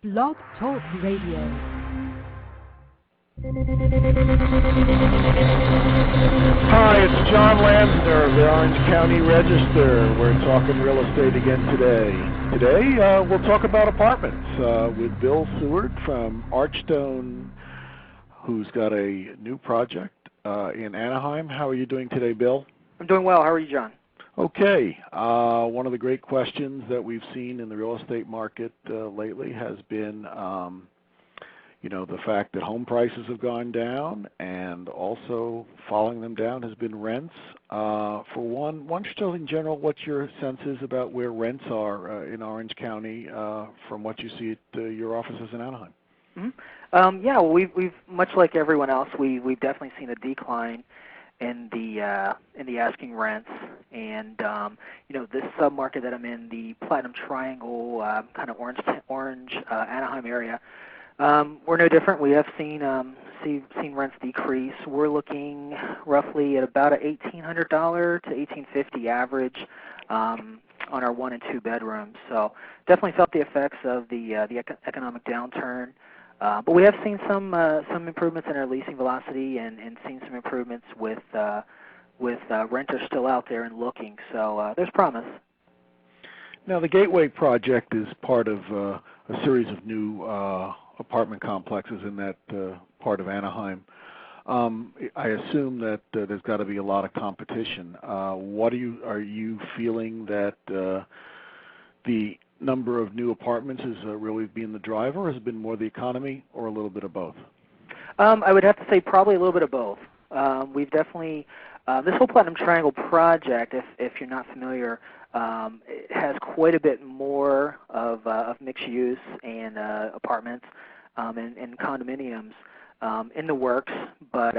Blog Talk Radio. Hi, it's Jon Lansner of the Orange County Register. We're talking real estate again today. Today, we'll talk about apartments with Bill Seward from Archstone, who's got a new project in Anaheim. How are you doing today, Bill? I'm doing well. How are you, John? Okay. One of the great questions that we've seen in the real estate market lately has been the fact that home prices have gone down, and also following them down has been rents. For one, just in general, what your sense is about where rents are in Orange County from what you see at your offices in Anaheim? Mm-hmm. We've much like everyone else, we've definitely seen a decline in the asking rents, and this submarket that I'm in, the Platinum Triangle, kind of orange Anaheim area. We're no different. We have seen rents decrease. We're looking roughly at about a $1,800 to $1,850 average on our 1 and 2 bedrooms. So definitely felt the effects of the economic downturn. But we have seen some improvements in our leasing velocity, and seen some improvements with renters still out there and looking. So there's promise. Now, the Gateway project is part of a series of new apartment complexes in that part of Anaheim. I assume that there's got to be a lot of competition. Are you feeling that the number of new apartments is really being the driver, or has it been more the economy, or a little bit of both? I would have to say probably a little bit of both. We've definitely, this whole Platinum Triangle project, if you're not familiar, it has quite a bit more of mixed use and apartments and condominiums in the works, but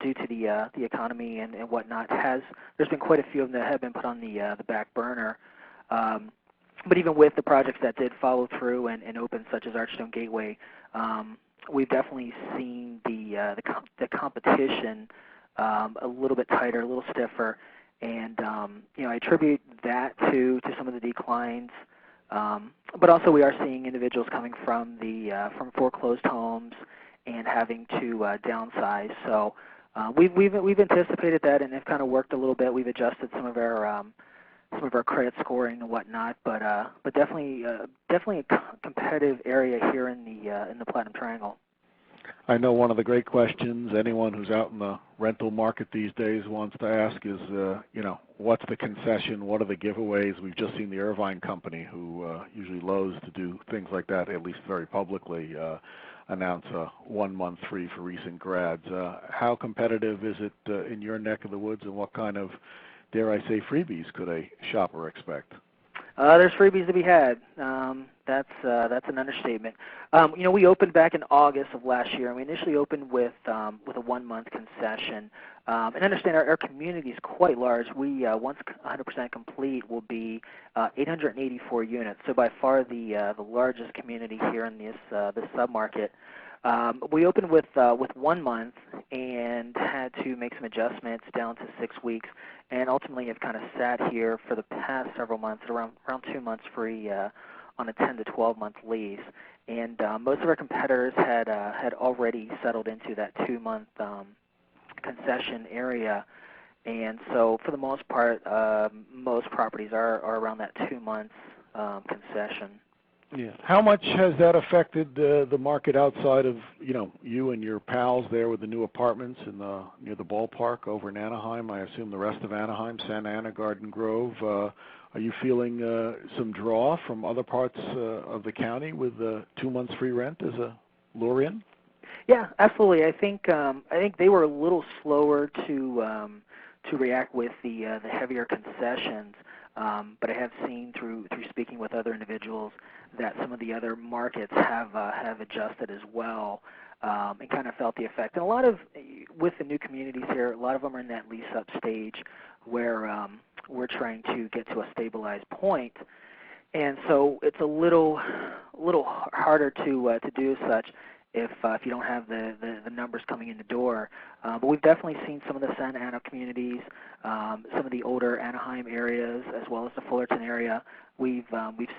due to the economy and whatnot, there's been quite a few of them that have been put on the back burner. But even with the projects that did follow through and open, such as Archstone Gateway, we've definitely seen the competition a little bit tighter, a little stiffer, and I attribute that to some of the declines. But also we are seeing individuals coming from foreclosed homes and having to downsize. So we've anticipated that and have kind of worked a little bit. We've adjusted some of our credit scoring and whatnot, but definitely a competitive area here in the Platinum Triangle. I know one of the great questions anyone who's out in the rental market these days wants to ask is, what's the concession? What are the giveaways? We've just seen the Irvine company, who usually loathes to do things like that, at least very publicly, announce a 1 month free for recent grads. How competitive is it in your neck of the woods, and what kind of, dare I say, freebies could a shopper expect? There's freebies to be had. That's an understatement. We opened back in August of last year, and we initially opened with a 1 month concession. And understand our community is quite large. We once 100% complete will be 884 units. So by far the largest community here in this submarket. We opened with 1 month and had to make some adjustments down to 6 weeks, and ultimately have kind of sat here for the past several months, around 2 months free on a 10 to 12 month lease. And most of our competitors had already settled into that 2 month concession area, and so for the most part, most properties are around that 2 months concession. Yeah. How much has that affected the market outside of you and your pals there with the new apartments near the ballpark over in Anaheim? I assume the rest of Anaheim, Santa Ana, Garden Grove. Are you feeling some draw from other parts of the county with 2 months free rent as a lure in? Yeah, absolutely. I think they were a little slower to react with the heavier concessions, but I have seen through speaking with other individuals that some of the other markets have adjusted as well, and kind of felt the effect. And a lot of, with the new communities here, a lot of them are in that lease-up stage where we're trying to get to a stabilized point, and so it's a little harder to do such if you don't have the numbers coming in the door. But we've definitely seen some of the Santa Ana communities, some of the older Anaheim areas, as well as the Fullerton area. We've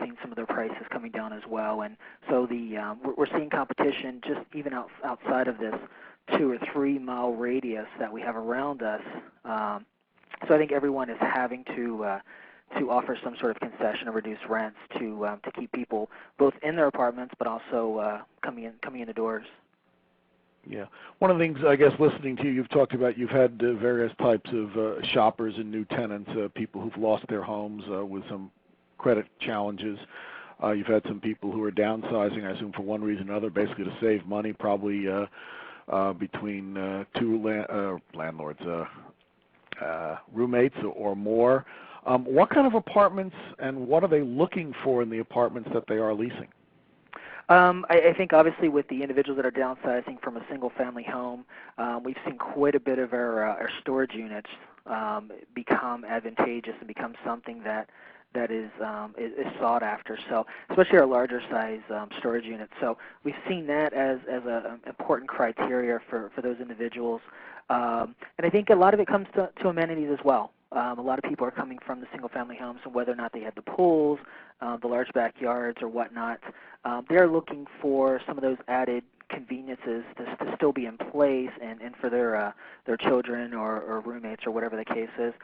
seen some of their prices coming down as well, and so we're seeing competition just even outside of this 2 or 3 mile radius that we have around us. So I think everyone is having to offer some sort of concession or reduced rents to keep people both in their apartments but also coming in the doors. Yeah. One of the things, I guess, listening to you, you've talked about you've had various types of shoppers and new tenants, people who've lost their homes with some credit challenges. You've had some people who are downsizing, I assume, for one reason or another, basically to save money, probably between two landlords, roommates or more. What kind of apartments and what are they looking for in the apartments that they are leasing? I think obviously with the individuals that are downsizing from a single-family home, we've seen quite a bit of our storage units become advantageous and become something that is sought after. So especially our larger size storage units. So we've seen that as an important criteria for those individuals. And I think a lot of it comes to amenities as well. A lot of people are coming from the single-family homes, and whether or not they have the pools, the large backyards, or whatnot, they're looking for some of those added conveniences to still be in place, and for their children or roommates or whatever the case is,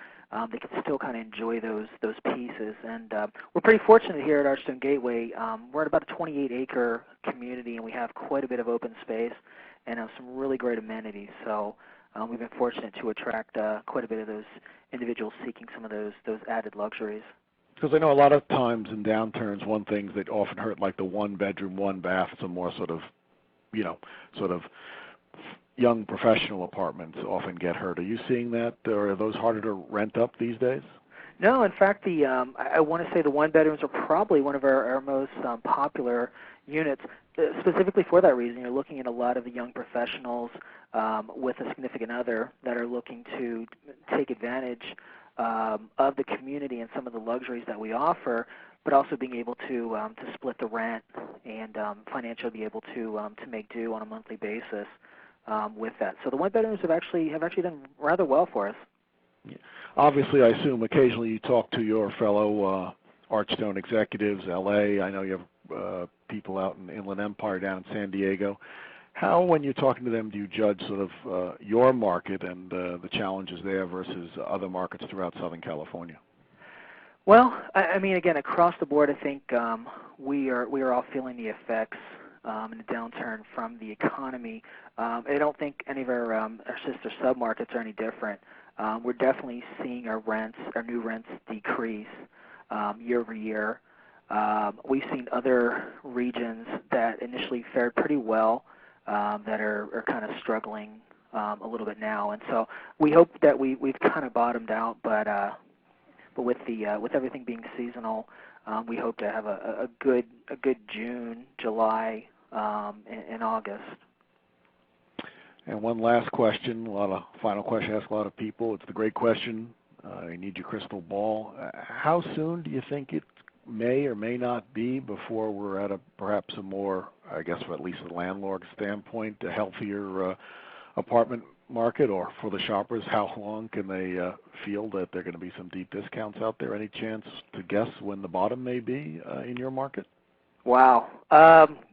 they can still kind of enjoy those pieces. And we're pretty fortunate here at Archstone Gateway. We're at about a 28-acre community, and we have quite a bit of open space and some really great amenities. So we've been fortunate to attract quite a bit of those individuals seeking some of those added luxuries. Because I know a lot of times in downturns, one thing that often hurt, like the one-bedroom, one-bath, some more sort of young professional apartments often get hurt. Are you seeing that, or are those harder to rent up these days? No, in fact, I want to say the one-bedrooms are probably one of our most popular units, specifically for that reason. You're looking at a lot of the young professionals with a significant other that are looking to take advantage of the community and some of the luxuries that we offer, but also being able to split the rent and financially be able to make do on a monthly basis with that. So the one-bedrooms have actually done rather well for us. Yeah. Obviously, I assume occasionally you talk to your fellow Archstone executives, L.A. I know you have people out in Inland Empire down in San Diego. How, when you're talking to them, do you judge sort of your market and the challenges there versus other markets throughout Southern California? Well, I mean, again, across the board, I think we are all feeling the effects in the downturn from the economy. I don't think any of our sister submarkets are any different. We're definitely seeing our new rents decrease year over year. We've seen other regions that initially fared pretty well that are kind of struggling a little bit now, and so we hope that we've kind of bottomed out. But with everything being seasonal, we hope to have a good June, July, and August. And one last question, final question I ask a lot of people. It's the great question. I need your crystal ball. How soon do you think it may or may not be before we're at perhaps a more, I guess, at least the landlord standpoint, a healthier apartment market, or for the shoppers, how long can they feel that there are going to be some deep discounts out there? Any chance to guess when the bottom may be in your market? Wow,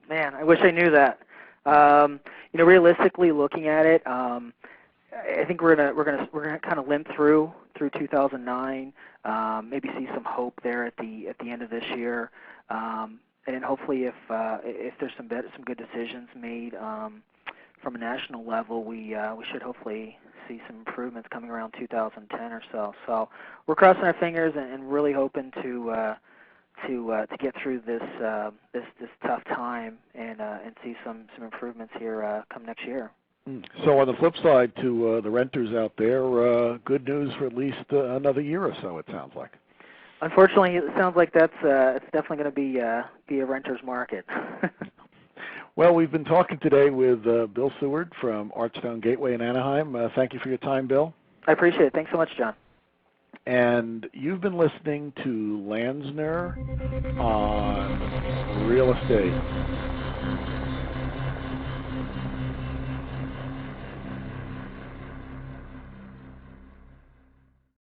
man, I wish I knew that. Realistically looking at it, I think we're gonna kind of limp through 2009. Maybe see some hope there at the end of this year, and hopefully if there's some good decisions made from a national level, we should hopefully see some improvements coming around 2010 or so. So we're crossing our fingers and really hoping to get through this tough time and see some improvements here come next year. So on the flip side to the renters out there, good news for at least another year or so, it sounds like. Unfortunately, it sounds like it's definitely going to be a renter's market. Well, we've been talking today with Bill Seward from Archstone Gateway in Anaheim. Thank you for your time, Bill. I appreciate it. Thanks so much, John. And you've been listening to Lansner on Real Estate.